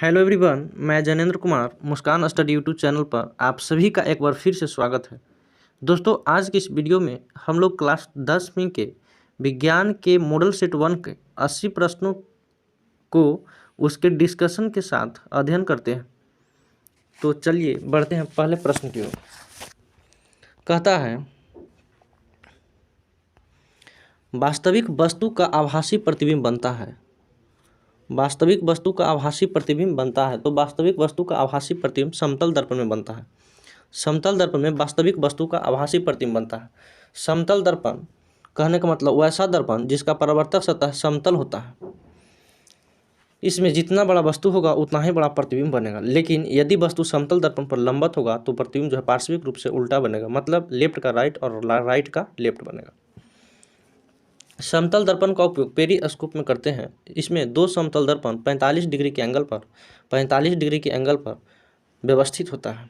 Hello everyone, मैं जैनेंद्र कुमार मुस्कान study YouTube channel पर आप सभी का एक बार फिर से स्वागत है। दोस्तों, आज की इस वीडियो में हम लोग क्लास 10वीं के विज्ञान के मॉडल सेट 1 के 80 प्रश्नों को उसके डिस्कशन के साथ अध्ययन करते हैं। तो चलिए बढ़ते हैं पहले प्रश्न की ओर। कहता है, वास्तविक वस्तु का आभासी प्रतिबिंब बनता है। वास्तविक वस्तु का आभासी प्रतिबिंब बनता है। तो वास्तविक वस्तु का आभासी प्रतिबिंब समतल दर्पण में बनता है। समतल दर्पण में वास्तविक वस्तु का आभासी प्रतिबिंब बनता है। समतल दर्पण कहने का मतलब वैसा दर्पण जिसका परावर्तक सतह समतल होता है। इसमें जितना बड़ा वस्तु होगा उतना ही बड़ा प्रतिबिंब बनेगा। लेकिन यदि वस्तु समतल दर्पण पर लंबवत होगा तो प्रतिबिंब जो है पार्श्विक रूप से उल्टा बनेगा, मतलब लेफ्ट का राइट और राइट का लेफ्ट बनेगा। समतल दर्पण का उपयोग पेरिस्कोप में करते हैं। इसमें दो समतल दर्पण 45 डिग्री के एंगल पर व्यवस्थित होता है।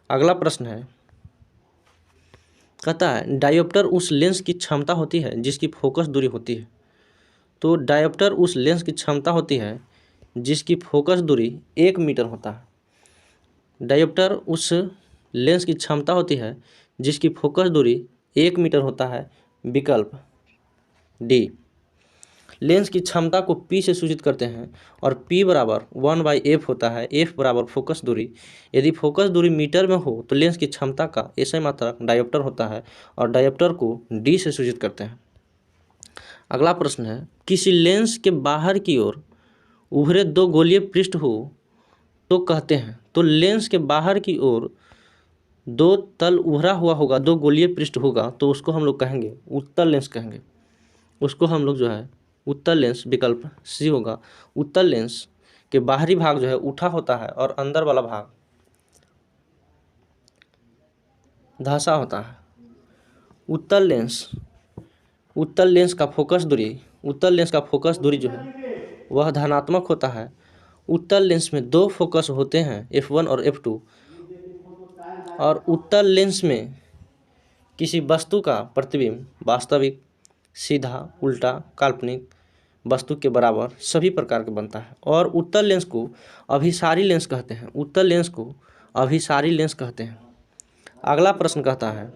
अगला प्रश्न है, कहता है डायोप्टर उस लेंस की क्षमता होती है जिसकी फोकस दूरी होती है। तो डायोप्टर उस लेंस की क्षमता होती है जिसकी फोकस दूरी 1 मीटर होता है। डायोप्टर उस लेंस की क्षमता होती है जिसकी फोकस दूरी 1 मीटर होता है। विकल्प डी। लेंस की क्षमता को P से सूचित करते हैं और P बराबर 1/f होता है। f बराबर फोकस दूरी। यदि फोकस दूरी मीटर में हो तो लेंस की क्षमता का SI मात्रक डायोप्टर होता है और डायोप्टर को D से सूचित करते हैं। अगला प्रश्न है, किसी लेंस के बाहर की ओर उभरे दो गोलीय पृष्ठ हो तो कहते हैं। तो लेंस के बाहर की ओर दो तल उभरा हुआ होगा, दो गोलीय पृष्ठ होगा तो उसको हम लोग कहेंगे उत्तल लेंस कहेंगे। उसको हम लोग जो है उत्तल लेंस, विकल्प सी होगा। उत्तल लेंस के बाहरी भाग जो है उठा होता है और अंदर वाला भाग धंसा होता है। उत्तल लेंस का फोकस दूरी जो है वह धनात्मक होता है। उत्तल लेंस में दो फोकस होते हैं, f1 और f2। और उत्तल लेंस में किसी वस्तु का प्रतिबिंब वास्तविक, सीधा, उल्टा, काल्पनिक वस्तु के बराबर सभी प्रकार के बनता है। और उत्तल लेंस को अभिसारी लेंस कहते हैं। अगला प्रश्न कहता है,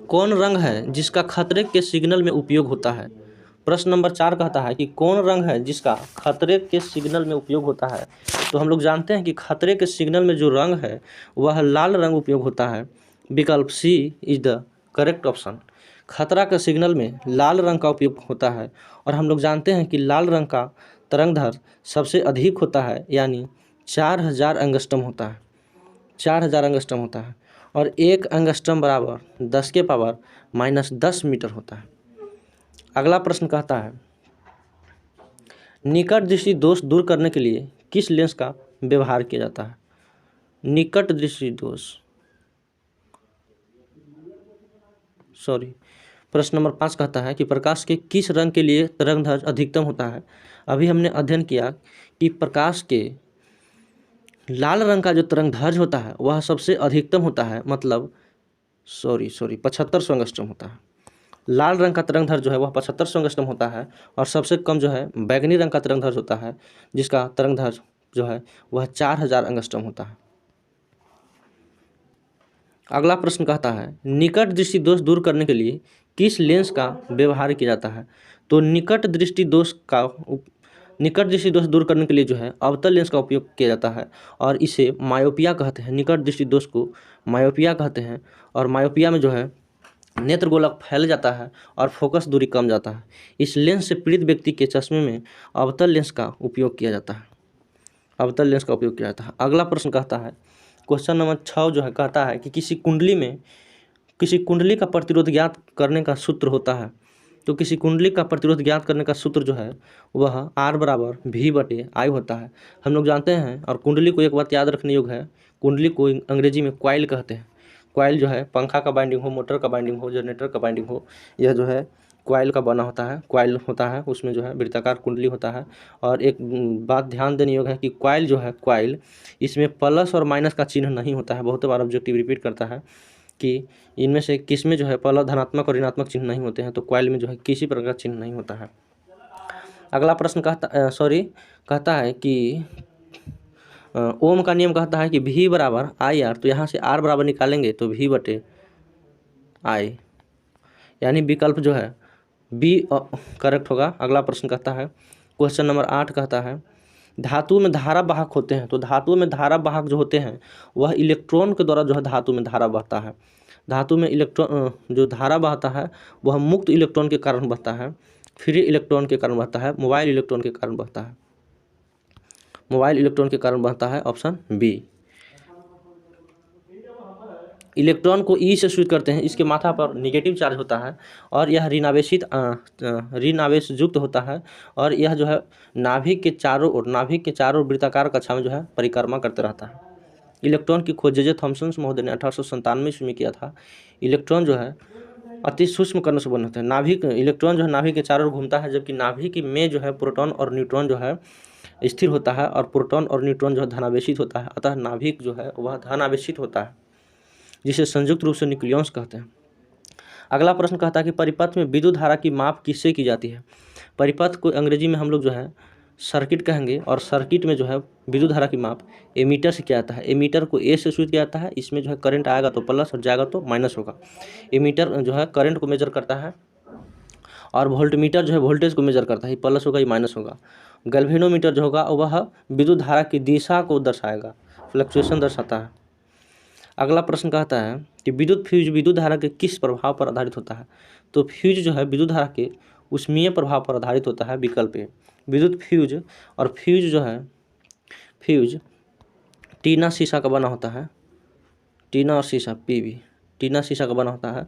कौन रंग है जिसका खतरे के सिग्नल में उपयोग होता है। प्रश्न नंबर 4 कहता है कि कौन रंग है जिसका खतरे के सिग्नल में उपयोग होता है। तो हम लोग जानते हैं कि खतरे के सिग्नल में जो रंग है वह लाल रंग उपयोग होता है। विकल्प सी इज द करेक्ट ऑप्शन। खतरा के सिग्नल में लाल रंग का उपयोग होता है और हम लोग जानते हैं कि लाल रंग का तरंगदैर्घ्य सबसे अधिक होता है, यानी 4000 एंगस्ट्रॉम होता है। 4000 एंगस्ट्रॉम होता है और 1 एंगस्ट्रॉम बराबर 10⁻⁻10 मीटर होता है। अगला प्रश्न कहता है, निकट दृष्टि दोष दूर करने के लिए किस लेंस का व्यवहार किया जाता है। निकट दृष्टि दोष प्रश्न नंबर 5 कहता है कि प्रकाश के किस रंग के लिए तरंगदैर्घ्य अधिकतम होता है। अभी हमने अध्ययन किया कि प्रकाश के लाल रंग का जो तरंगदैर्घ्य होता है वह सबसे अधिकतम होता है, मतलब 7500 एंगस्ट्रॉम होता है। लाल रंग का तरंगदैर्घ्य जो है वह 7500 एंगस्ट्रॉम होता है और सबसे कम जो है बैगनी रंग का तरंगदैर्घ्य होता है, जिसका तरंगदैर्घ्य जो है वह 4000 एंगस्ट्रॉम होता है। अगला प्रश्न कहता है, निकट दृष्टि दोष दूर करने के लिए किस लेंस का व्यवहार किया जाता है। तो निकट दृष्टि दोष दूर करने के लिए जो है अवतल लेंस का उपयोग किया जाता है और इसे मायोपिया कहते हैं। निकट दृष्टि दोष को मायोपिया कहते हैं और मायोपिया में जो है नेत्र गोलक फैल जाता है और फोकस दूरी कम जाता है। इस लेंस से पीड़ित व्यक्ति के चश्मे में अवतल लेंस का उपयोग किया जाता है। अगला प्रश्न कहता है, क्वेश्चन नंबर 6 जो है कहता है कि किसी कुंडली का प्रतिरोध ज्ञात करने का सूत्र होता है। तो किसी कुंडली का प्रतिरोध ज्ञात करने का सूत्र जो है वह R बराबर V/I होता है। हम लोग जानते हैं, और कुंडली को एक बात याद रखने योग्य है, कुंडली को अंग्रेजी में कॉइल कहते हैं। कॉइल जो है पंखा का बाइंडिंग हो, मोटर का बाइंडिंग हो, जनरेटर का बाइंडिंग हो, यह जो है कॉइल का बना होता है। कॉइल होता है, उसमें जो है वृत्ताकार कुंडली होता है। और एक बात ध्यान देने योग्य है कि कॉइल इसमें प्लस और माइनस का चिन्ह नहीं होता है। बहुत बार ऑब्जेक्टिव रिपीट करता है कि इनमें से किस में जो है प्लस धनात्मक और ऋणात्मक चिन्ह नहीं होते हैं। तो कॉइल में जो है किसी प्रकार का चिन्ह नहीं होता है। अगला प्रश्न कहता है कि ओम का नियम कहता है कि V बराबर आई आर, तो यहाँ से R बराबर निकालेंगे तो V बटे आई, यानी विकल्प जो है बी करेक्ट होगा। अगला प्रश्न कहता है, क्वेश्चन नंबर 8 कहता है, धातु में धारा वाहक होते हैं, तो धातु में धारा वाहक जो होते हैं वह इलेक्ट्रॉन के द्वारा जो है धातु में धारा बहता है। धातु में इलेक्ट्रॉन जो धारा बहता है वह मुक्त इलेक्ट्रॉन के कारण बहता है, फ्री इलेक्ट्रॉन के कारण बहता है, मोबाइल इलेक्ट्रॉन के कारण बहता है। मोबाइल इलेक्ट्रॉन के कारण बहता है ऑप्शन बी। इलेक्ट्रॉन को ई से सूचित करते हैं, इसके माथा पर निगेटिव चार्ज होता है और यह ऋण आवेश युक्त होता है, और यह जो है नाभिक के चारों ओर वृत्ताकार कक्षा में जो है परिक्रमा करते रहता है। इलेक्ट्रॉन की खोज जे थॉमसन महोदय ने 1897 ईस्वी में किया था। इलेक्ट्रॉन जो है अति सूक्ष्म कणों से बने होते हैं। इलेक्ट्रॉन जो है नाभिक के चारों ओर घूमता है, जबकि नाभिक में जो है प्रोटॉन और न्यूट्रॉन जो है स्थिर होता है, और प्रोटॉन और न्यूट्रॉन जो है धनावेशित होता है। अतः नाभिक जो है वह धनावेशित होता है, जिसे संयुक्त रूप से न्यूक्लियस कहते हैं। अगला प्रश्न कहता है कि परिपथ में विद्युत धारा की माप किससे की जाती है। परिपथ को अंग्रेजी में हम लोग जो है सर्किट कहेंगे, और सर्किट में जो है विद्युत धारा की माप एमीटर से किया जाता है। एमीटर को ए से सूचित किया जाता है, इसमें जो है करंट आएगा तो प्लस और जाएगा तो माइनस होगा। एमीटर जो है करंट को मेजर करता है, और वोल्टमीटर जो है वोल्टेज को मेजर करता है, प्लस होगा या माइनस होगा। गैल्वेनोमीटर जो होगा वह विद्युत धारा की दिशा को दर्शाएगा, फ्लक्चुएशन दर्शाता है। अगला प्रश्न कहता है कि फ्यूज विद्युत धारा के किस प्रभाव पर आधारित होता है। तो फ्यूज जो है विद्युत धारा के ऊष्मीय प्रभाव पर आधारित होता है, विकल्प ए। विद्युत फ्यूज और फ्यूज जो है फ्यूज टीना शीशा का बना होता है, टीना और शीशा पीवी, टीना शीशा का बना होता है।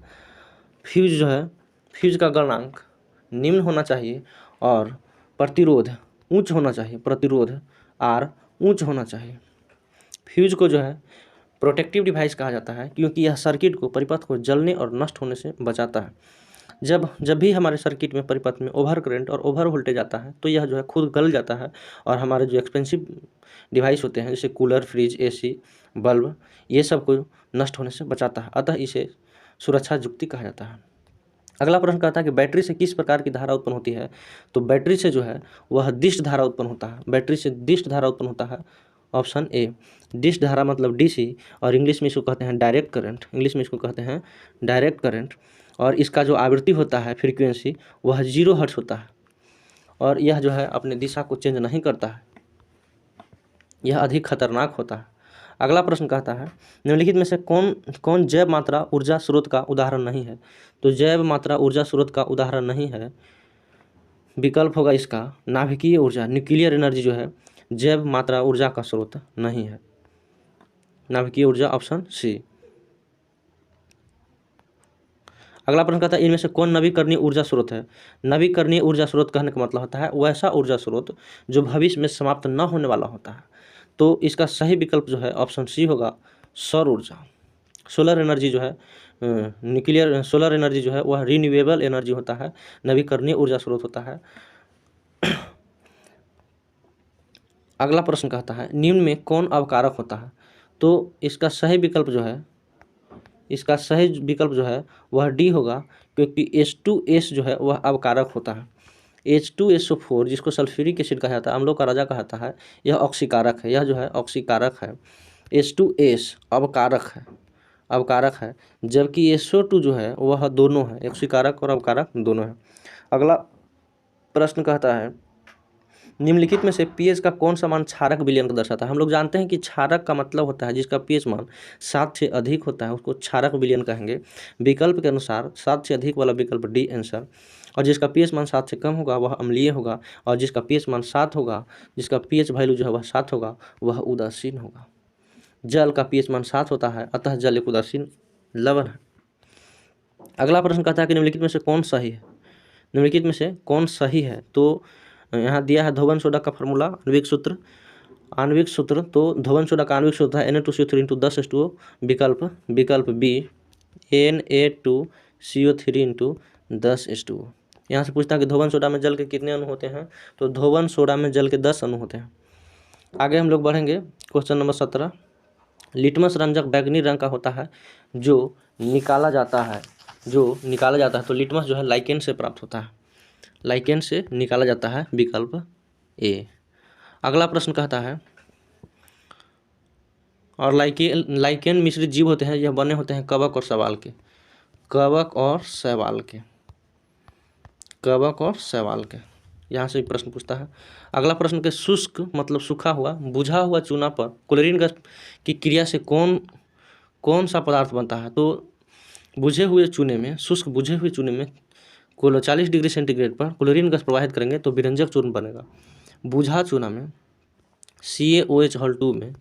फ्यूज जो है फ्यूज का गलनांक निम्न होना चाहिए और प्रतिरोध उच्च होना चाहिए, प्रतिरोध आर उच्च होना चाहिए। फ्यूज को जो है प्रोटेक्टिव डिवाइस कहा जाता है, क्योंकि यह सर्किट को परिपथ को जलने और नष्ट होने से बचाता है। जब भी हमारे सर्किट में परिपथ में ओवर करंट और ओवर वोल्टेज आता है तो यह जो है खुद गल जाता है, और हमारे जो एक्सपेंसिव डिवाइस होते हैं जैसे कूलर, फ्रिज, एसी, बल्ब, ये सब को नष्ट होने से बचाता है। अतः इसे सुरक्षा युक्ति कहा जाता है। अगला प्रश्न कहता है कि बैटरी से किस प्रकार की धारा उत्पन्न होती है। तो बैटरी से जो है वह दिष्ट धारा उत्पन्न होता है। बैटरी से दिष्ट धारा उत्पन्न होता है, ऑप्शन ए। दिष्ट धारा मतलब डीसी, और इंग्लिश में इसको कहते हैं डायरेक्ट करंट, इंग्लिश में इसको कहते हैं डायरेक्ट करंट। और इसका जो आवृत्ति होता है, फ्रीक्वेंसी, वह 0 हर्ट्ज होता है, और यह जो है अपने दिशा को चेंज नहीं करता है, यह अधिक खतरनाक होता है। अगला प्रश्न कहता है निम्नलिखित में से कौन जैव मात्रा ऊर्जा स्रोत का उदाहरण नहीं है। तो जैव मात्रा ऊर्जा स्रोत का उदाहरण नहीं है, विकल्प होगा इसका नाभिकीय ऊर्जा, न्यूक्लियर एनर्जी जो है जैव मात्रा ऊर्जा का स्रोत नहीं है। नाभिकीय ऊर्जा ऑप्शन सी। अगला प्रश्न कहता है इनमें से कौन नवीकरणीय ऊर्जा स्रोत है। नवीकरणीय ऊर्जा स्रोत कहने का मतलब होता है वैसा ऊर्जा स्रोत जो भविष्य में समाप्त न होने वाला होता है। तो इसका सही विकल्प जो है ऑप्शन सी होगा, सौर ऊर्जा। सोलर एनर्जी जो है सोलर एनर्जी जो है वह रिन्यूएबल एनर्जी होता है, नवीकरणीय ऊर्जा स्रोत होता है। अगला प्रश्न कहता है निम्न में कौन अवकारक होता है। तो इसका सही विकल्प जो है वह डी होगा, क्योंकि H2S जो है वह अवकारक होता है। H2SO4 जिसको सल्फ्यूरिक एसिड कहा जाता है, अम्लों का राजा कहता है, यह ऑक्सीकारक है, यह जो है ऑक्सीकारक है। H2S अवकारक है, जबकि SO2 जो है वह दोनों है, ऑक्सीकारक और अवकारक दोनों है। अगला प्रश्न कहता है निम्नलिखित में से pH का कौन सा मान क्षारक विलयन को दर्शाता है। हम लोग जानते हैं कि क्षारक का मतलब होता है जिसका pH मान 7 से अधिक होता है, उसको क्षारक विलयन कहेंगे। विकल्प के अनुसार 7 से अधिक वाला विकल्प डी आंसर, और जिसका pH मान 7 से कम होगा वह अम्लीय होगा, और जिसका pH मान 7 होगा, जिसका pH वैल्यू जो है वह 7 होगा, वह उदासीन होगा। जल का pH मान 7 होता है, अतः जल एक उदासीन लवण है। अगला प्रश्न कहता है कि निम्नलिखित में से कौन सही है। निम्नलिखित में से कौन सही है। तो यहाँ दिया है धोवन सोडा का फार्मूला, आणविक सूत्र। तो धोवन सोडा का आणविक सूत्र है Na2CO3 × 10H2O, विकल्प बी Na2CO3 × 10H2O। यहाँ से पूछता है कि धोवन सोडा में जल के कितने अणु होते हैं। तो धोवन सोडा में जल के 10 अणु होते हैं। आगे हम लोग बढ़ेंगे, क्वेश्चन नंबर 17। लिटमस रंजक बैंगनी रंग का होता है जो निकाला जाता है। तो लिटमस जो है लाइकेन से प्राप्त होता है। लाइकेन से निकाला जाता है, विकल्प ए। अगला प्रश्न कहता है, और लाइकेन मिश्रित जीव होते हैं, यह बने होते हैं कवक और शैवाल के। कवक और शैवाल के, कवक और शैवाल के, यहाँ से प्रश्न पूछता है। अगला प्रश्न के शुष्क मतलब सूखा हुआ, बुझा हुआ चूना पर क्लोरीन गैस की क्रिया से कौन सा पदार्थ बनता है? तो बुझे हुए चूने में, शुष्क बुझे हुए चूने में 40 डिग्री सेंटीग्रेड पर क्लोरीन गैस प्रवाहित करेंगे तो विरंजक चूर्ण बनेगा। बुझा चूना में CaOH2 में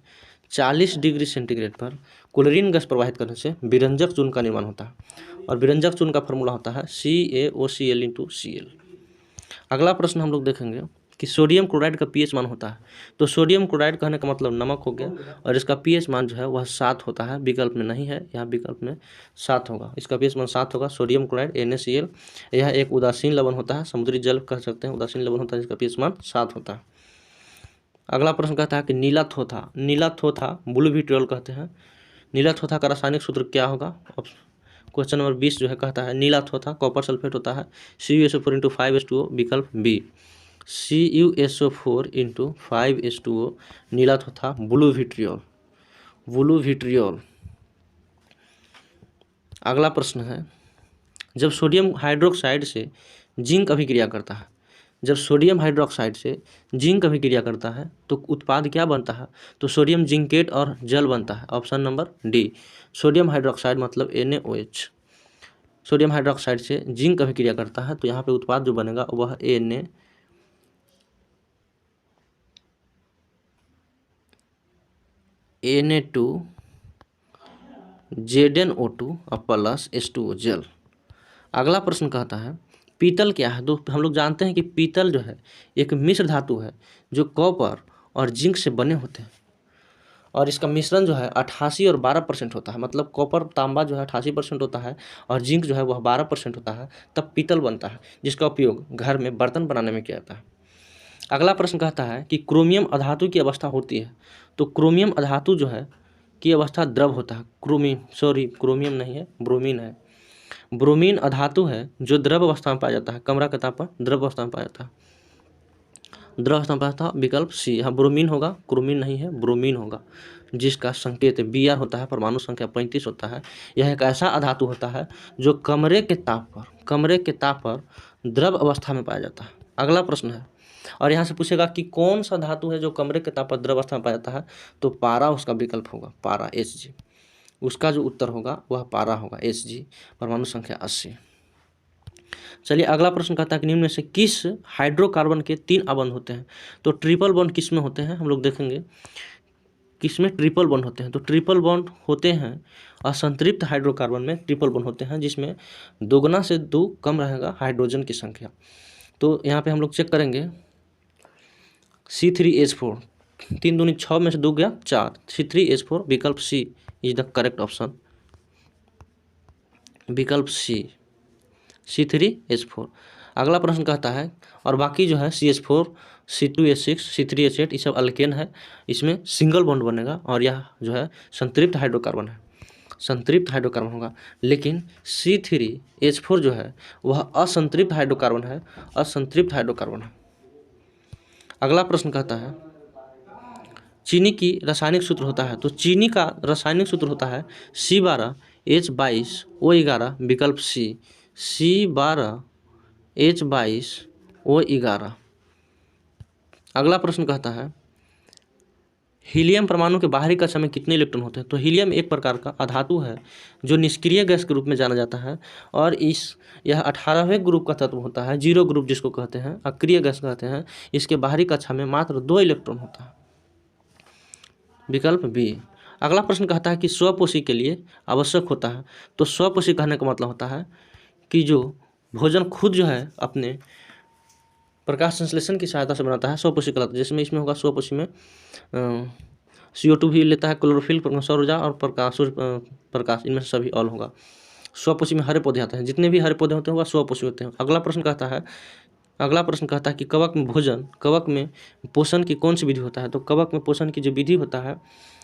40 डिग्री सेंटीग्रेड पर क्लोरीन गैस प्रवाहित करने से विरंजक चूर्ण का निर्माण होता है, और विरंजक चूर्ण का फॉर्मूला होता है CaOCl/Cl। अगला प्रश्न हम लोग देखेंगे कि सोडियम क्लोराइड का pH मान होता है। तो सोडियम क्लोराइड कहने का मतलब नमक हो गया, और इसका pH मान जो है वह 7 होता है, विकल्प में नहीं है, यहाँ विकल्प में 7 होगा, इसका pH मान 7 होगा। सोडियम क्लोराइड NaCl, यह एक उदासीन लवण होता है, समुद्री जल कह सकते हैं, उदासीन लवण होता है जिसका pH मान 7 होता है। अगला प्रश्न कहता है कि नीला थोथा ब्लू विट्रियोल कहते हैं। नीला थोथा का रासायनिक सूत्र क्या होगा? क्वेश्चन नंबर 20 जो है कहता है नीला थोथा कॉपर सल्फेट होता है, CuSO4 × 5H2O, विकल्प बी। CuSO4 × 5H2O नीला थोथा ब्लू विट्रियोल। अगला प्रश्न है, जब सोडियम हाइड्रोक्साइड से जिंक अभिक्रिया करता है, जब सोडियम हाइड्रोक्साइड से जिंक अभिक्रिया करता है तो उत्पाद क्या बनता है? तो सोडियम जिंकेट और जल बनता है, option number D. Sodium hydroxide मतलब NaOH, सोडियम हाइड्रोक्साइड से जिंक अभिक्रिया करता है तो यहाँ पे उत्पाद जो बनेगा वह Na2ZnO2 प्लस H2O जल। अगला प्रश्न कहता है पीतल क्या है? तो हम लोग जानते हैं कि पीतल जो है एक मिश्र धातु है जो कॉपर और जिंक से बने होते हैं, और इसका मिश्रण जो है 88 और 12% होता है, मतलब कॉपर तांबा जो है 88% होता है और जिंक जो है वह 12% होता है, तब पीतल बनता है, जिसका उपयोग घर में बर्तन बनाने में किया जाता है। अगला प्रश्न कहता है कि क्रोमियम अधातु की अवस्था होती है। तो क्रोमियम अधातु जो है की अवस्था द्रव होता है। क्रोमियम नहीं है, ब्रोमीन है। ब्रोमीन अधातु है जो द्रव अवस्था में पाया जाता है, कमरा के ताप पर द्रव अवस्था में पाया जाता है, द्रव अवस्था में पाया जाता है, विकल्प सी। यहाँ ब्रोमीन होगा, क्रोमीन नहीं है, ब्रोमीन होगा, जिसका संकेत Br होता है, परमाणु संख्या 35 होता है। यह एक ऐसा अधातु होता है जो कमरे के ताप पर द्रव अवस्था में पाया जाता है। अगला प्रश्न है, और यहाँ से पूछेगा कि कौन सा धातु है जो कमरे के ताप पर द्रव अवस्था में पाया जाता है? तो पारा उसका विकल्प होगा, पारा Hg। उसका जो उत्तर होगा वह पारा होगा, Hg, परमाणु संख्या 80। चलिए अगला प्रश्न कहता है कि निम्न में से किस हाइड्रोकार्बन के 3 अबंध होते हैं? तो ट्रिपल बॉन्ड किस में होते हैं? हम लोग देखेंगे किस में ट्रिपल बॉन्ड होते हैं। तो ट्रिपल बॉन्ड होते हैं असंतृप्त हाइड्रोकार्बन में ट्रिपल बॉन्ड होते हैं, जिसमें 2 से 2 कम रहेगा हाइड्रोजन की संख्या। तो यहाँ पे हम लोग चेक करेंगे C3H4, 3 दूनी 6 में से 2 गया 4, C3H4, विकल्प सी इज द करेक्ट ऑप्शन, विकल्प सी, C3H4। अगला प्रश्न कहता है, और बाकी जो है CH4, C2H6, C3H8 ये सब अल्केन है, इसमें सिंगल बॉन्ड बनेगा, और यह जो है संतृप्त हाइड्रोकार्बन है, संतृप्त हाइड्रोकार्बन होगा। लेकिन C3H4 जो है वह असंतृप्त हाइड्रोकार्बन है, असंतृप्त हाइड्रोकार्बन है। अगला प्रश्न कहता है चीनी की रासायनिक सूत्र होता है। तो चीनी का रासायनिक सूत्र होता है C12H22O11, विकल्प सी, C12H22O11। अगला प्रश्न कहता है हीलियम परमाणु के बाहरी कक्षा में कितने इलेक्ट्रॉन होते हैं? तो हीलियम एक प्रकार का अधातु है जो निष्क्रिय गैस के रूप में जाना जाता है, और यह 18वें ग्रुप का तत्व होता है, 0 ग्रुप जिसको कहते हैं, अक्रिय गैस कहते हैं। इसके बाहरी कक्षा में मात्र 2 इलेक्ट्रॉन होता है, विकल्प बी। अगला प्रश्न कहता है कि स्वपोषी के लिए आवश्यक होता है। तो स्वपोषी कहने का मतलब होता है कि जो भोजन खुद जो है अपने प्रकाश संश्लेषण की सहायता से बनाता है, स्वपोषी कहलाता है। जिसमें इसमें होगा स्वपोषी में CO2 भी लेता है, क्लोरोफिल, सौर ऊर्जा और प्रकाश, इनमें से सभी ऑल होगा। स्वपोषी में हरे पौधे आते हैं, जितने भी हरे पौधे होते हैं वह स्वपोषी होते हैं। अगला प्रश्न कहता है कि कवक में पोषण की कौन सी विधि होता है? तो कवक में पोषण की जो विधि होता है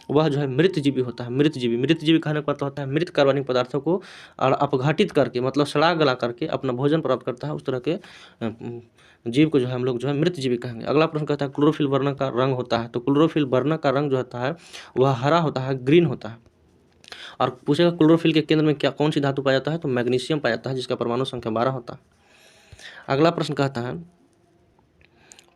वह जो है मृतजीवी होता है। मृतजीवी कहने का मतलब होता है मृत कार्बनिक पदार्थों को और अपघटित करके, मतलब सड़ा गला करके अपना भोजन प्राप्त करता है, उस तरह के जीव को जो है हम लोग जो है मृतजीवी कहेंगे। अगला प्रश्न कहता है क्लोरोफिल वर्ण का रंग होता है। तो क्लोरोफिल वर्ण का रंग जो होता है वह हरा होता है, ग्रीन होता है। और पूछेगा क्लोरोफिल के केंद्र में क्या कौन सी धातु पाया जाता है, तो मैग्नीशियम पाया जाता है, जिसका परमाणु संख्या 12 होता है। अगला प्रश्न कहता है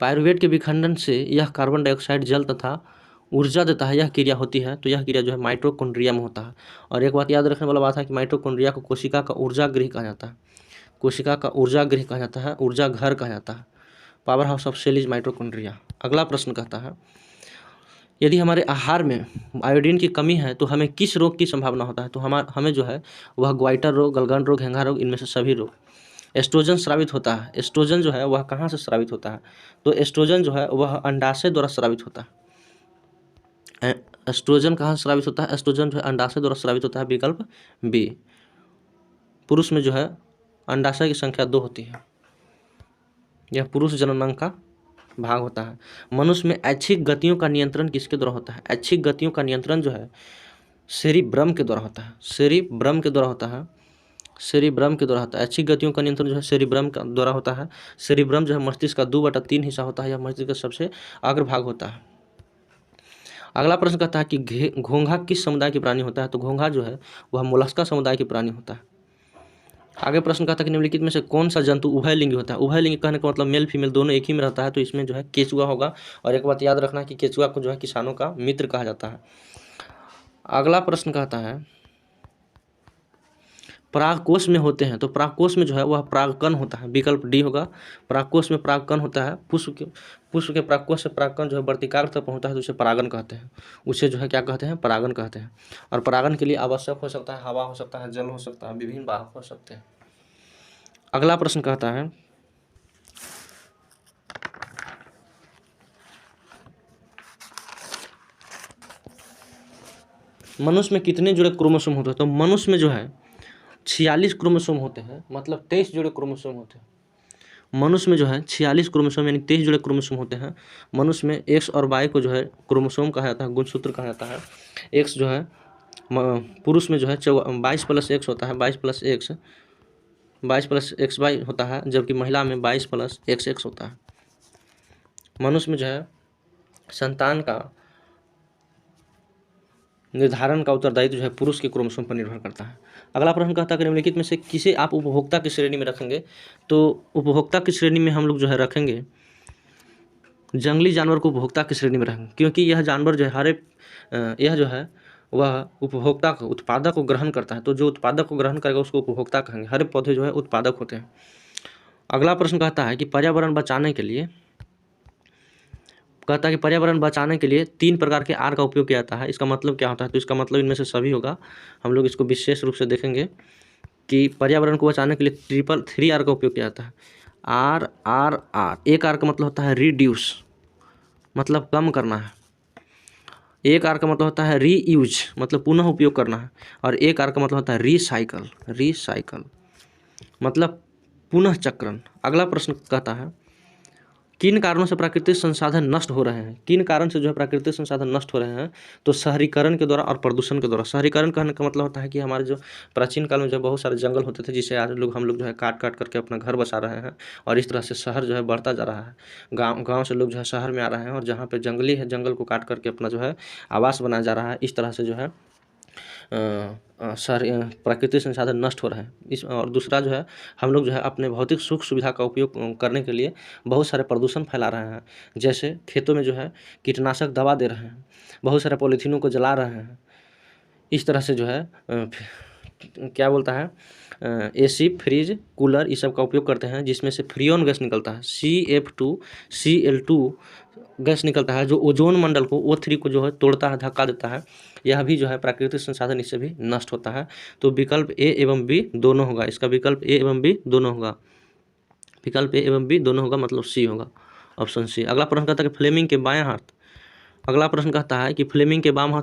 पायरुवेट के विखंडन से यह कार्बन डाइऑक्साइड जल तथा ऊर्जा देता है, यह क्रिया होती है। तो यह क्रिया जो है माइटोकॉन्ड्रिया में होता है। और एक बात याद रखने वाला बात है कि माइटोकॉन्ड्रिया को कोशिका का ऊर्जा गृह कहा जाता है। कोशिका का ऊर्जा गृह कहा जाता है, ऊर्जा घर कहा जाता है। Power house of cell is mitochondria. अगला प्रश्न कहता है यदि हमारे आहार में आयोडीन की कमी है तो हमें किस रोग की संभावना होता है। तो हमें जो है वह ग्वाइटर रोग, गलगंड रोग, हेंगा रोग, इनमें से सभी रोग। एस्ट्रोजन स्रावित होता है। एस्ट्रोजन जो है वह कहाँ से स्रावित होता है, तो एस्ट्रोजन जो है वह अंडाशय द्वारा स्रावित होता है। एस्ट्रोजन कहाँ से स्रावित होता है, एस्ट्रोजन जो है अंडाशय द्वारा स्रावित होता है। विकल्प बी। पुरुष में जो है अंडाशय की संख्या 2 होती है, यह पुरुष जननांग का भाग होता है। मनुष्य में ऐच्छिक गतियों का नियंत्रण किसके द्वारा होता है। ऐच्छिक गतियों का नियंत्रण जो है सेरिब्रम के द्वारा होता है। सेरिब्रम के द्वारा होता है। सेरिब्रम के द्वारा होता है। ऐच्छिक गतियों का नियंत्रण जो है सेरिब्रम का द्वारा होता है। सेरिब्रम जो है मस्तिष्क का 2/3 हिस्सा होता है। यह मस्तिष्क का सबसे अग्रभाग होता है। अगला प्रश्न कहता है कि घोंघा किस समुदाय की प्राणी होता है। तो घोंघा जो है वह मोलस्का समुदाय की प्राणी होता है। आगे प्रश्न कहता है कि निम्नलिखित में से कौन सा जंतु उभयलिंगी होता है। उभयलिंगी कहने का मतलब मेल फीमेल दोनों एक ही में रहता है। तो इसमें जो है केचुआ होगा। और एक बात याद रखना है कि केचुआ को जो है किसानों का मित्र कहा जाता है। अगला प्रश्न कहता है परागकोश में होते हैं। तो परागकोश में जो है वह परागकण होता है। विकल्प डी होगा। परागकोश में परागकण होता है। पुष्प के परागकोश से परागकण जो है वर्तिकाग्र तक पहुंचता है, तो उसे परागन कहते हैं। उसे जो है क्या कहते हैं, परागन कहते हैं। और परागन के लिए आवश्यक हो सकता है हवा हो सकता है, जल हो सकता है, विभिन्न वाहक हो सकते हैं। अगला प्रश्न कहता है मनुष्य में कितने जुड़े क्रोमोसोम होते हैं। तो मनुष्य में जो है 46 क्रोमोसोम होते हैं, मतलब 23 जुड़े क्रोमोसोम होते हैं। मनुष्य में जो है 46 क्रोमोसोम यानी 23 जुड़े क्रोमोसोम होते हैं। मनुष्य में एक्स और वाई को जो है क्रोमोसोम कहा जाता है, गुणसूत्र कहा जाता है। एक्स जो है पुरुष में जो है 22 + x होता है, 22 + XY होता है, जबकि महिला में 22 + XX होता है। मनुष्य में जो है संतान का निर्धारण का उत्तरदायित्व जो है पुरुष के क्रोमोसोम पर निर्भर करता है। अगला प्रश्न कहता है कि निम्नलिखित में से किसे आप उपभोक्ता की श्रेणी में रखेंगे। तो उपभोक्ता की श्रेणी में हम लोग जो है रखेंगे जंगली जानवर को उपभोक्ता की श्रेणी में रखेंगे, क्योंकि यह जानवर जो है यह जो है वह उपभोक्ता को, उत्पादक को ग्रहण करता है। तो जो उत्पादक को ग्रहण करेगा उसको उपभोक्ता कहेंगे। हरे पौधे जो है उत्पादक होते हैं। अगला प्रश्न कहता है कि पर्यावरण बचाने के लिए 3 प्रकार के आर का उपयोग किया जाता है। इसका मतलब क्या होता है, तो इसका मतलब इनमें से सभी होगा। हम लोग इसको विशेष रूप से देखेंगे कि पर्यावरण को बचाने के लिए 3 आर का उपयोग किया जाता है। R R R. एक आर का मतलब होता है रिड्यूस, मतलब कम करना है। एक आर का मतलब होता है रीयूज, मतलब पुनः उपयोग करना है। और एक आर का मतलब होता है रिसाइकल, मतलब पुनः चक्रण। अगला प्रश्न कहता है किन कारणों से प्राकृतिक संसाधन नष्ट हो रहे हैं। किन कारण से जो है प्राकृतिक संसाधन नष्ट हो रहे हैं, तो शहरीकरण के द्वारा और प्रदूषण के द्वारा। शहरीकरण कहने का मतलब होता है कि हमारे जो प्राचीन काल में जो बहुत सारे जंगल होते थे, जिसे आज हम लोग जो है काट करके अपना घर बसा रहे हैं। और इस तरह से शहर जो है बढ़ता जा रहा है। गाँव से लोग जो है शहर में आ रहे हैं, और जहाँ पर जंगली है जंगल को काट करके अपना जो है आवास बनाया जा रहा है। इस तरह से जो है प्राकृतिक संसाधन नष्ट हो रहे हैं। और दूसरा जो है हम लोग जो है अपने भौतिक सुख सुविधा का उपयोग करने के लिए बहुत सारे प्रदूषण फैला रहे हैं। जैसे खेतों में जो है कीटनाशक दवा दे रहे हैं, बहुत सारे पॉलीथीनों को जला रहे हैं। इस तरह से जो है क्या बोलता है AC, फ्रिज, कूलर ये सब का उपयोग करते हैं, जिसमें से फ्रियोन गैस निकलता है, CF2Cl2 गैस निकलता है, जो ओजोन मंडल को O3 को जो है तोड़ता है, धक्का देता है। यह भी जो है प्राकृतिक संसाधन इससे भी नष्ट होता है। तो विकल्प A एवं B दोनों होगा। इसका विकल्प A एवं B दोनों होगा। विकल्प A एवं B दोनों होगा, मतलब C होगा, ऑप्शन C। अगला प्रश्न कहता है कि फ्लेमिंग के बाएं हाथ। अगला प्रश्न कहता है कि फ्लेमिंग के बाम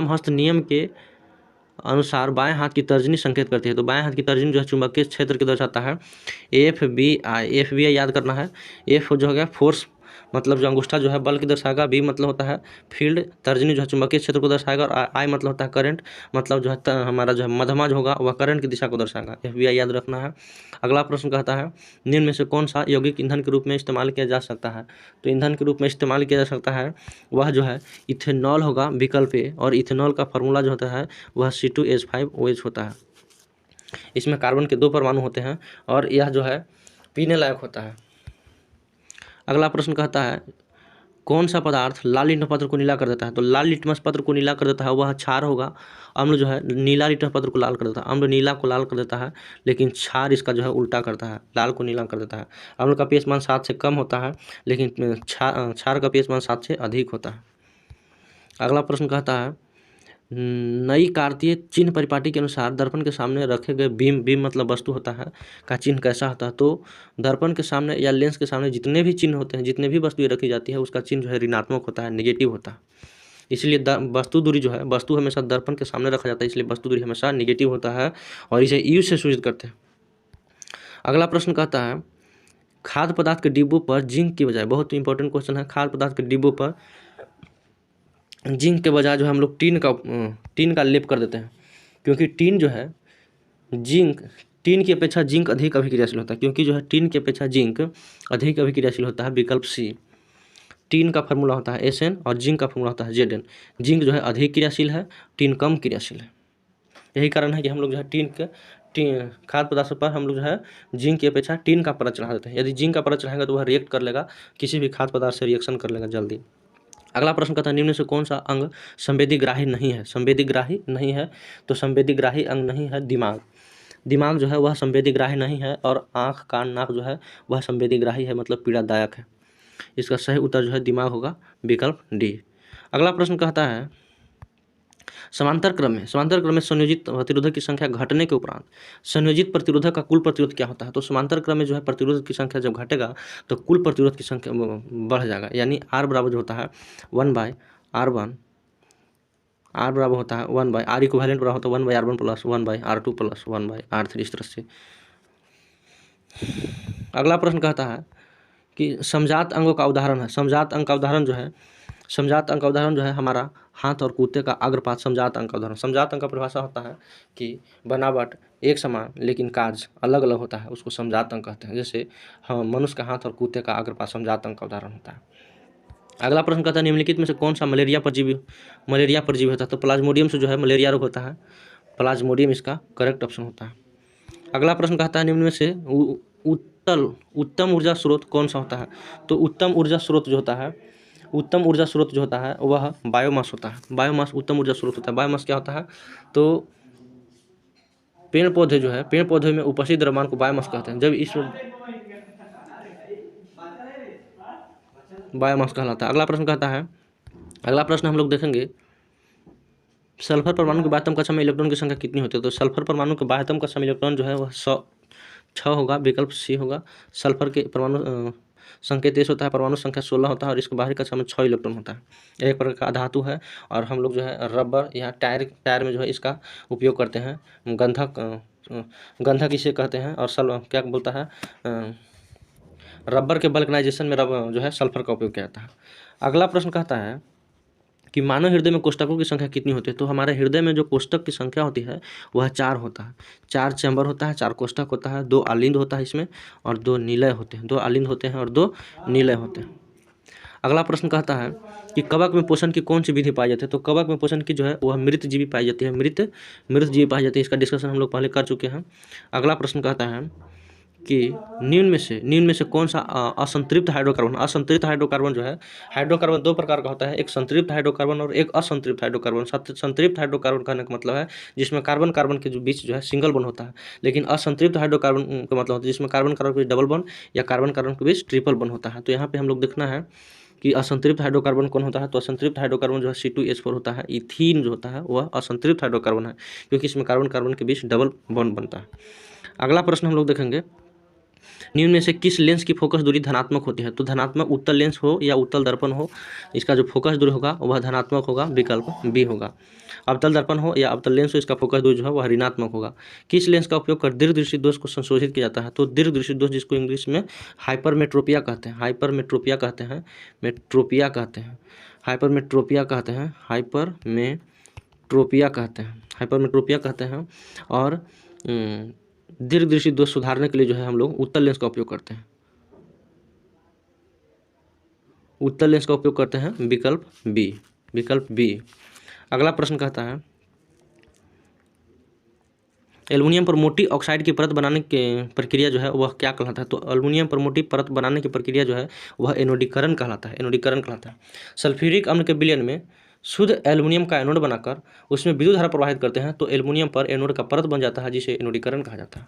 हस्त नियम के अनुसार बाएं हाथ की तर्जनी संकेत करती है। तो बाएं हाथ की तर्जनी जो है चुंबकीय क्षेत्र के दर्शाता है। FBI याद करना है। F जो हो गया फोर्स मतलब जो अंगूठा जो है बल की दर्शाएगा, बी मतलब होता है फील्ड, तर्जनी जो है चुंबकीय क्षेत्र को दर्शाएगा, और आई मतलब होता है करंट, मतलब जो है हमारा जो है मध्यमा जो होगा वह करंट की दिशा को दर्शाएगा। FBI याद रखना है। अगला प्रश्न कहता है निम्न में से कौन सा यौगिक ईंधन के रूप में इस्तेमाल किया जा सकता है। तो ईंधन के रूप में इस्तेमाल किया जा सकता है वह जो है इथेनॉल होगा विकल्प ए, और इथेनॉल का फार्मूला जो होता है वह C2H5OH होता है। इसमें कार्बन के 2 परमाणु होते हैं और यह जो है पीने लायक होता है। अगला प्रश्न कहता है कौन सा पदार्थ लाल लिटमस पत्र को नीला कर देता है। तो लाल लिटमस पत्र को नीला कर देता है वह क्षार होगा। अम्ल जो है नीला लिटमस पत्र को लाल कर देता है, अम्ल नीला को लाल कर देता है, लेकिन क्षार इसका जो है उल्टा करता है, लाल को नीला कर देता है। अम्ल का pH मान 7 से कम होता है, लेकिन क्षार का pH मान 7 से अधिक होता है। अगला प्रश्न कहता है नई कार्तीय चिन्ह परिपाटी के अनुसार दर्पण के सामने रखे गए बीम मतलब वस्तु होता है का चिन्ह कैसा होता है। तो दर्पण के सामने या लेंस के सामने जितने भी चिन्ह होते हैं, जितने भी वस्तुएं रखी जाती है उसका चिन्ह जो है ऋणात्मक होता है, नेगेटिव होता है। इसलिए वस्तु दूरी जो है, वस्तु हमेशा दर्पण के सामने रखा जाता है, इसलिए वस्तु दूरी हमेशा नेगेटिव होता है और इसे यू से सूचित करते हैं। अगला प्रश्न कहता है खाद्य पदार्थ के डिब्बों पर जिंक की बजाय, बहुत इंपॉर्टेंट क्वेश्चन है, खाद्य पदार्थ के डिब्बों पर जिंक के बजाय जो है हम लोग टीन का लेप कर देते हैं, क्योंकि टीन जो है टीन की अपेक्षा जिंक अधिक अभिक्रियाशील होता है, क्योंकि जो है टीन की अपेक्षा जिंक अधिक अभिक्रियाशील होता है। विकल्प सी। टीन का फार्मूला होता है SN और जिंक का फार्मूला होता है ZN। जिंक जो है अधिक क्रियाशील है, टीन कम क्रियाशील है। यही कारण है कि हम लोग जो है खाद्य पदार्थ पर हम लोग जो है जिंक की अपेक्षा टीन का परत चढ़ा देते हैं। यदि जिंक का परत चढ़ाएगा तो वह रिएक्ट कर लेगा, किसी भी खाद्य पदार्थ से रिएक्शन कर लेगा जल्दी। अगला प्रश्न कहता है निम्न से कौन सा अंग संवेदीग्राही नहीं है। संवेदीग्राही नहीं है, तो संवेदीग्राही अंग नहीं है दिमाग। दिमाग जो है वह संवेदीग्राही नहीं है, और आँख कान नाक जो है वह संवेदीग्राही है, मतलब पीड़ादायक है। इसका सही उत्तर जो है दिमाग होगा, विकल्प डी। अगला प्रश्न कहता है समांतर क्रम में संयोजित प्रतिरोधक की संख्या घटने के उपरांत संयोजित प्रतिरोधक का कुल प्रतिरोध क्या होता है। तो समांतर क्रम में जो है प्रतिरोध की संख्या जब घटेगा तो कुल प्रतिरोध की संख्या बढ़ जाएगा, यानी R बराबर जो होता है 1/R1, R बराबर होता है 1/R इक्विवेलेंट बराबर होता है 1/R1 plus 1/R2 plus 1/R3, इस तरह से। अगला प्रश्न कहता है कि समजात अंगों का उदाहरण है। समजात अंग का उदाहरण जो है हमारा हाथ और कुत्ते का अग्रपात समजात अंग का उदाहरण। समजात अंग का परिभाषा होता है कि बनावट एक समान लेकिन कार्य अलग अलग होता है, उसको समजात अंग कहते हैं। जैसे मनुष्य का हाथ और कुत्ते का अग्रपात समजात अंग का उदाहरण होता है। अगला प्रश्न कहता है निम्नलिखित में से कौन सा मलेरिया परजीवी होता है। तो प्लाज्मोडियम से जो है मलेरिया रोग होता है, प्लाज्मोडियम इसका करेक्ट ऑप्शन होता है। अगला प्रश्न कहता है निम्न में से उत्तम ऊर्जा स्रोत कौन सा होता है। तो उत्तम ऊर्जा स्रोत जो होता है वह बायोमास होता है। बायोमास उत्तम ऊर्जा स्रोत होता है। बायोमास क्या होता है, तो पेड़ पौधे में उपस्थित द्रव्यमान को बायोमास कहते हैं। जब इस बायोमास कहलाता है। अगला प्रश्न हम लोग देखेंगे सल्फर परमाणु के बाह्यतम कक्षा में इलेक्ट्रॉन की संख्या कितनी होती है। तो सल्फर परमाणु के बाह्यतम कक्षा में इलेक्ट्रॉन जो है वह 6 होगा, विकल्प सी होगा। सल्फर के परमाणु संख्या 23 होता है, परमाणु संख्या 16 होता है और इसके बाहरी कक्षा में 6 इलेक्ट्रॉन होता है। एक प्रकार का धातु है और हम लोग जो है रबर या टायर में जो है इसका उपयोग करते हैं। गंधक इसे कहते हैं, और क्या बोलता है रबर के वल्कनाइजेशन में जो है सल्फर का उपयोग किया जाता है। अगला प्रश्न कहता है कि मानव हृदय में कोष्ठकों की संख्या कितनी होती है। तो हमारे हृदय में जो कोष्ठक की संख्या होती है वह 4 होता है। 4 चैम्बर होता है, 4 कोष्ठक होता है, 2 आलिंद होता है इसमें और 2 निलय होते हैं। 2 आलिंद होते हैं और 2 निलय होते हैं। अगला प्रश्न कहता है कि कवक में पोषण की कौन सी विधि पाई जाती है। तो कवक में पोषण की जो है वह मृत जीवी पाई जाती है, मृत जीवी पाई जाती है। इसका डिस्कशन हम लोग पहले कर चुके हैं। अगला प्रश्न कहता है कि निम्न में से कौन सा असंतृप्त हाइड्रोकार्बन जो है, हाइड्रोकार्बन 2 प्रकार का होता है, एक संतृप्त हाइड्रोकार्बन और एक असंतृप्त हाइड्रोकार्बन। संतृप्त हाइड्रोकार्बन कहने का मतलब है जिसमें कार्बन के जो बीच जो है सिंगल बॉन्ड होता है, लेकिन असंतृप्त हाइड्रोकार्बन का मतलब होता है जिसमें कार्बन के बीच डबल बॉन्ड या कार्बन के बीच ट्रिपल बॉन्ड होता है। तो यहाँ पे हम लोग देखना है कि असंतृप्त हाइड्रोकार्बन कौन होता है। तो असंतृप्त हाइड्रोकार्बन जो है C2H4 होता है। इथीन जो होता है वह असंतृप्त हाइड्रोकार्बन है, क्योंकि इसमें कार्बन के बीच डबल बॉन्ड बनता है। अगला प्रश्न हम लोग देखेंगे निम्न में से किस लेंस की फोकस दूरी धनात्मक होती है? तो धनात्मक उत्तल लेंस हो या उत्तल दर्पण हो, इसका जो फोकस दूरी होगा वह धनात्मक होगा, विकल्प बी होगा। अवतल दर्पण हो या अवतल लेंस हो, इसका फोकस दूरी जो है वह ऋणात्मक होगा। किस लेंस का उपयोग कर दीर्घदृष्टि दोष को संशोधित किया जाता है? तो दीर्घदृष्टि दोष जिसको इंग्लिश में हाइपरमेट्रोपिया कहते हैं, हाइपरमेट्रोपिया कहते हैं, मेट्रोपिया कहते हैं, हाइपरमेट्रोपिया कहते हैं, हाइपरमेट्रोपिया कहते हैं, हाइपरमेट्रोपिया कहते हैं। और दीर्घदृष्टि दोष सुधारने के लिए जो है हम लोग उत्तल लेंस का उपयोग करते हैं, उत्तल लेंस का उपयोग करते हैं, विकल्प बी, विकल्प बी। अगला प्रश्न कहता है एल्युमिनियम पर मोटी ऑक्साइड की परत बनाने की प्रक्रिया जो है वह क्या कहलाता है? तो एल्युमिनियम पर मोटी परत बनाने की प्रक्रिया जो है वह एनोडीकरण कहलाता है, एनोडीकरण कहलाता है। सल्फ्यूरिक अम्ल के विलयन में शुद्ध एल्युमिनियम का एनोड बनाकर उसमें विद्युत धारा प्रवाहित करते हैं तो एल्युमिनियम पर एनोड का परत बन जाता है जिसे एनोडीकरण कहा जाता है।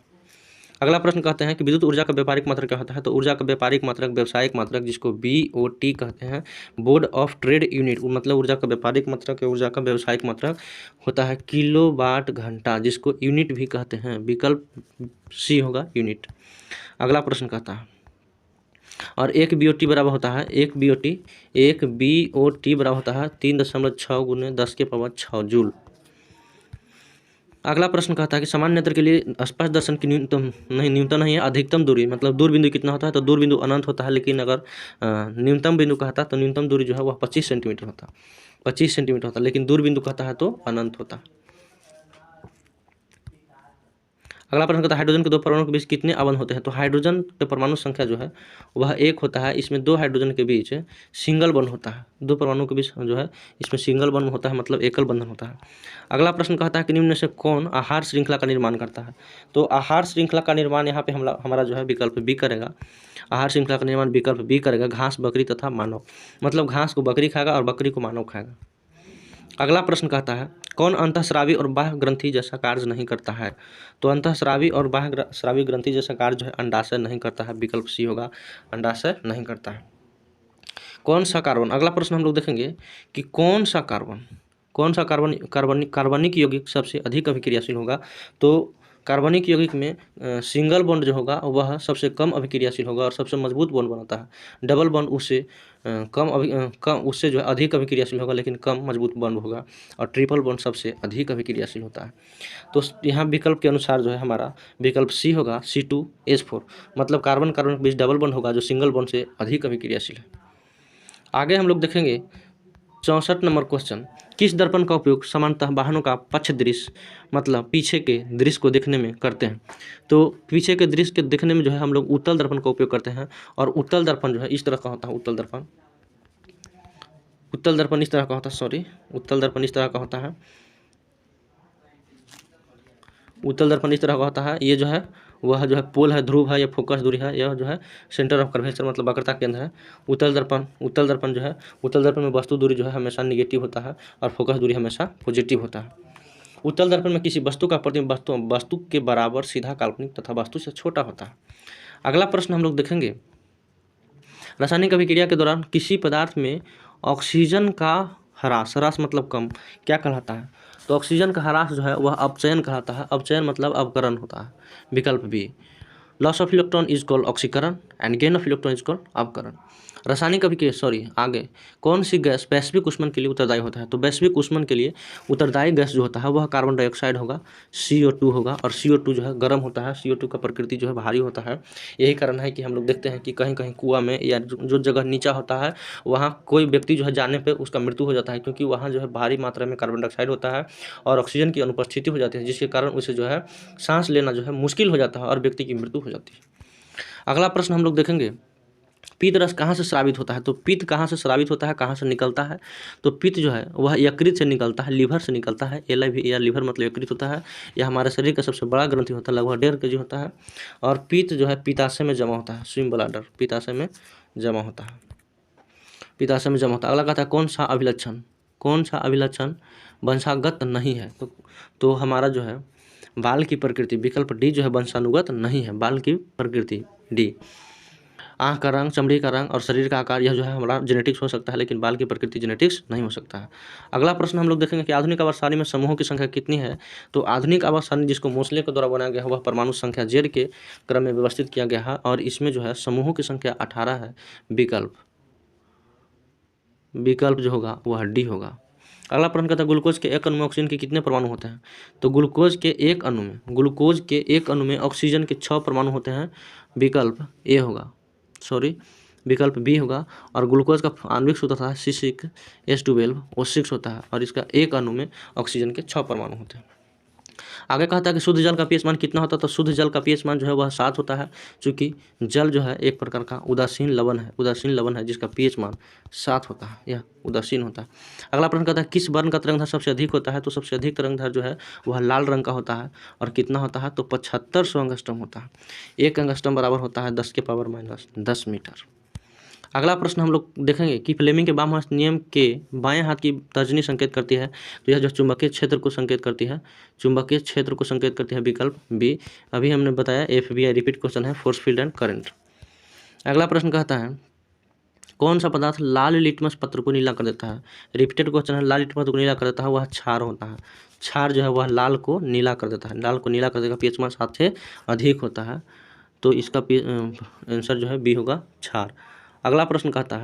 अगला प्रश्न कहते हैं कि विद्युत ऊर्जा का व्यापारिक मात्रक क्या होता है? तो ऊर्जा का व्यापारिक मात्रक, व्यावसायिक मात्रक, जिसको BOT कहते हैं, बोर्ड ऑफ ट्रेड यूनिट, मतलब ऊर्जा का व्यापारिक मात्रक या ऊर्जा का व्यावसायिक मात्रक होता है किलोवाट घंटा, जिसको यूनिट भी कहते हैं, विकल्प सी होगा, यूनिट। अगला प्रश्न कहता है और एक BOT बराबर होता है, एक BOT बराबर होता है 3.6 × 10⁻6 जूल। अगला प्रश्न कहता है कि सामान्य नेत्र के लिए स्पष्ट दर्शन की न्यूनतम नहीं है, अधिकतम दूरी, मतलब दूर बिंदु कितना होता है? तो दूर बिंदु अनंत होता है, लेकिन अगर न्यूनतम बिंदु कहता है तो न्यूनतम दूरी जो है वह 25 सेंटीमीटर होता है, 25 सेंटीमीटर होता है, लेकिन दूर बिंदु कहता है तो अनंत होता है। अगला प्रश्न कहता है हाइड्रोजन के दो परमाणु के बीच कितने अबंध होते हैं? तो हाइड्रोजन के परमाणु संख्या जो है वह 1 होता है, इसमें दो हाइड्रोजन के बीच सिंगल बंध होता है, दो परमाणु के बीच जो है इसमें सिंगल बंध होता है, मतलब एकल बंधन होता है। अगला प्रश्न कहता है कि निम्न में से कौन आहार श्रृंखला का निर्माण करता है? तो आहार श्रृंखला का निर्माण यहाँ पे हमारा जो है विकल्प बी करेगा, आहार श्रृंखला का निर्माण विकल्प बी करेगा, घास, बकरी तथा मानव, मतलब घास को बकरी खाएगा और बकरी को मानव खाएगा। अगला प्रश्न कहता है कौन अंतःस्रावी और बाह्य ग्रंथि जैसा कार्य नहीं करता है? तो अंतःस्रावी और बाह्य स्रावी ग्रंथि जैसा कार्य जो है अंडाशय नहीं करता है, विकल्प सी होगा, अंडाशय नहीं करता है। कौन सा कार्बन, अगला प्रश्न हम लोग देखेंगे कि कौन सा कार्बनिक यौगिक सबसे अधिक अभिक्रियाशील होगा? तो कार्बनिक यौगिक में सिंगल बॉन्ड जो होगा वह सबसे कम अभिक्रियाशील होगा और सबसे मजबूत बॉन्ड बनाता है। डबल बॉन्ड उससे कम उससे जो है अधिक अभिक्रियाशील होगा लेकिन कम मजबूत बॉन्ड होगा, और ट्रिपल बॉन्ड सबसे अधिक अभिक्रियाशील होता है। तो यहाँ विकल्प के अनुसार जो है हमारा विकल्प सी होगा, C2H4, मतलब कार्बन कार्बन के बीच डबल बॉन्ड होगा जो सिंगल बॉन्ड से अधिक अभिक्रियाशील है। आगे हम लोग देखेंगे 64 नंबर क्वेश्चन, किस दर्पण का उपयोग सामान्यतः वाहनों का पक्ष दृश्य, मतलब पीछे के दृश्य को देखने में करते हैं? तो पीछे के दृश्य के देखने में जो है हम लोग उत्तल दर्पण का उपयोग करते हैं, और उत्तल दर्पण जो है इस तरह का होता है, उत्तल दर्पण इस तरह का होता है, उत्तल दर्पण इस तरह का होता है, उत्तल दर्पण इस तरह का होता है। ये जो है वह जो है पोल है, ध्रुव है, या फोकस दूरी है, यह जो है सेंटर ऑफ कर्वेचर, मतलब वक्रता केंद्र है। उत्तल दर्पण जो है, उत्तल दर्पण में वस्तु दूरी जो है हमेशा निगेटिव होता है और फोकस दूरी हमेशा पॉजिटिव होता है। उत्तल दर्पण में किसी वस्तु का प्रतिबिंब वस्तु के बराबर, सीधा, काल्पनिक तथा वस्तु से छोटा होता है। अगला प्रश्न हम लोग देखेंगे, रासायनिक अभिक्रिया के दौरान किसी पदार्थ में ऑक्सीजन का ह्रास मतलब कम क्या कहलाता है? तो ऑक्सीजन का ह्रास जो है वह अपचयन कहलाता है, अपचयन मतलब अवकरण होता है, विकल्प B. Loss of electron is called ऑक्सीकरण and gain of electron is called अवकरण। रासायनिक अभिक्रिया आगे कौन सी गैस वैश्विक ऊष्मन के लिए उत्तरदायी होता है? तो वैश्विक ऊष्मन के लिए उत्तरदायी गैस जो होता है वह कार्बन डाइऑक्साइड होगा, CO2 होगा, और CO2 जो है गर्म होता है, CO2 का प्रकृति जो है भारी होता है। यही कारण है कि हम लोग देखते हैं कि कहीं कहीं कुआं में या जो जगह नीचा होता है वहाँ कोई व्यक्ति जो है जाने पर उसका मृत्यु हो जाता है, क्योंकि वहाँ जो है भारी मात्रा में कार्बन डाइऑक्साइड होता है और ऑक्सीजन की अनुपस्थिति हो जाती है, जिसके कारण उसे जो है सांस लेना जो है मुश्किल हो जाता है और व्यक्ति की मृत्यु हो जाती है। अगला प्रश्न हम लोग देखेंगे, पित्त रस कहाँ से स्रावित होता है? तो पित्त कहाँ से स्रावित होता है, कहाँ से निकलता है? तो पित्त जो है वह यकृत से निकलता है, लीवर से निकलता है, LIV लीवर मतलब यकृत होता है। यह हमारे शरीर का सबसे बड़ा ग्रंथि होता है, लगभग 1.5 kg होता है। और पित्त जो है पित्ताशय में जमा होता है, स्विम ब्लैडर पित्ताशय में जमा होता है, पित्ताशय में जमा होता है। अगला कहता है कौन सा अभिलक्षण वंशागत नहीं है? तो हमारा जो है बाल की प्रकृति, विकल्प डी जो है वंशानुगत नहीं है, बाल की प्रकृति डी। आँख का रंग, चमड़ी का रंग और शरीर का आकार, यह जो है हमारा जेनेटिक्स हो सकता है, लेकिन बाल की प्रकृति जेनेटिक्स नहीं हो सकता है। अगला प्रश्न हम लोग देखेंगे कि आधुनिक आवर्त सारणी में समूहों की संख्या कितनी है। तो आधुनिक आवर्त सारणी जिसको मोसले के द्वारा बनाया गया है वह परमाणु संख्या Z के क्रम में व्यवस्थित किया गया है और इसमें जो है समूहों की संख्या 18 है। विकल्प जो होगा वह डी होगा। अगला प्रश्न कहता है ग्लूकोज के एक अणु में ऑक्सीजन के कितने परमाणु होते हैं। तो ग्लूकोज के एक अणु में ऑक्सीजन के 6 परमाणु होते हैं। विकल्प ए होगा, विकल्प बी होगा। और ग्लूकोज का आणविक सूत्र होता है C6H12O6 होता है और इसका एक अणु में ऑक्सीजन के 6 परमाणु होते हैं। आगे कहता है कि शुद्ध जल का पीएच मान कितना होता है। तो शुद्ध जल का पीएच मान जो है वह 7 होता है, क्योंकि जल जो है एक प्रकार का उदासीन लवण है जिसका पीएच मान 7 होता है, यह उदासीन होता है। अगला प्रश्न कहता है किस वर्ण का तरंगदैर्घ्य सबसे अधिक होता है। तो सबसे अधिक तरंगदैर्घ्य जो है वह लाल रंग का होता है और कितना होता है। तो 7500 एंगस्ट्रॉम होता है। 1 एंगस्ट्रॉम बराबर होता है 10⁻⁻10 मीटर। अगला प्रश्न हम लोग देखेंगे कि फ्लेमिंग के वाम हस्त नियम के बाएं हाथ की तर्जनी संकेत करती है। तो यह जो चुंबकीय क्षेत्र को संकेत करती है, विकल्प बी। अभी हमने बताया FBI रिपीट क्वेश्चन है, फोर्स फील्ड एंड करंट। अगला प्रश्न कहता है कौन सा पदार्थ लाल लिटमस पत्र को नीला कर देता है। रिपीटेड क्वेश्चन है, लाल लिटमस पत्र को नीला कर देता है वह क्षार होता है। क्षार जो है वह लाल को नीला कर देता है, लाल को नीला कर देगा, पीएच मान 7 से अधिक होता है। तो इसका आंसर जो है बी होगा, क्षार। अगला प्रश्न कहता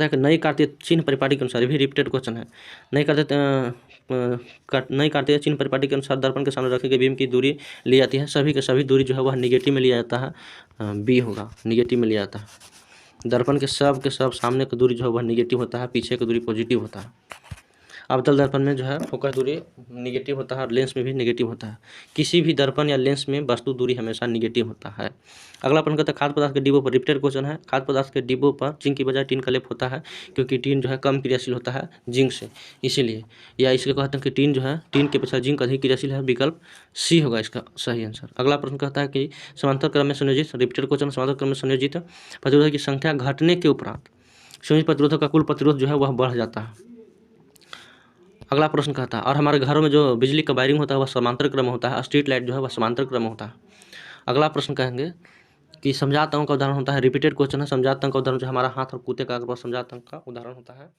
है कि नई कार्तीय चिन्ह परिपाटी के अनुसार, भी रिपीटेड क्वेश्चन है, नई कार्तीय चिन्ह परिपाटी के अनुसार दर्पण के सामने रखे गए बीम की दूरी ली जाती है। सभी के सभी दूरी जो है वह निगेटिव में लिया जाता है, बी होगा, निगेटिव में लिया जाता है। दर्पण के सब सामने की दूरी जो है वह निगेटिव होता है, पीछे की दूरी पॉजिटिव होता है। अवतल दर्पण में जो है फोकस दूरी निगेटिव होता है और लेंस में भी निगेटिव होता है। किसी भी दर्पण या लेंस में वस्तु दूरी हमेशा निगेटिव होता है। अगला प्रश्न कहता है खाद्य पदार्थ के डिब्बों पर, रिपीटेड क्वेश्चन है, खाद्य पदार्थ के डिब्बों पर जिंक की बजाय टीन का लेप होता है, क्योंकि टीन जो है कम क्रियाशील होता है जिंक से, इसीलिए, या इसलिए कहते हैं कि टीन जो है टीन के अपेक्षा जिंक अधिक क्रियाशील है। विकल्प सी होगा इसका सही आंसर। अगला प्रश्न कहता है कि समांतर क्रम में संयोजित, रिपीटेड क्वेश्चन, समांतर क्रम में संयोजित प्रतिरोधक की संख्या घटने के उपरांत संयोजित प्रतिरोधक का कुल प्रतिरोध जो है वह बढ़ जाता है। अगला प्रश्न कहता है और हमारे घरों में जो बिजली का वायरिंग होता है वह समांतर क्रम में होता है, स्ट्रीट लाइट जो है वह समांतर क्रम में होता है। अगला प्रश्न कहेंगे कि समझात अंक का उदाहरण होता है, रिपीटेड क्वेश्चन है, समझात अंक का उदाहरण जो हमारा हाथ और कुत्ते का समझात अंक का उदाहरण होता है।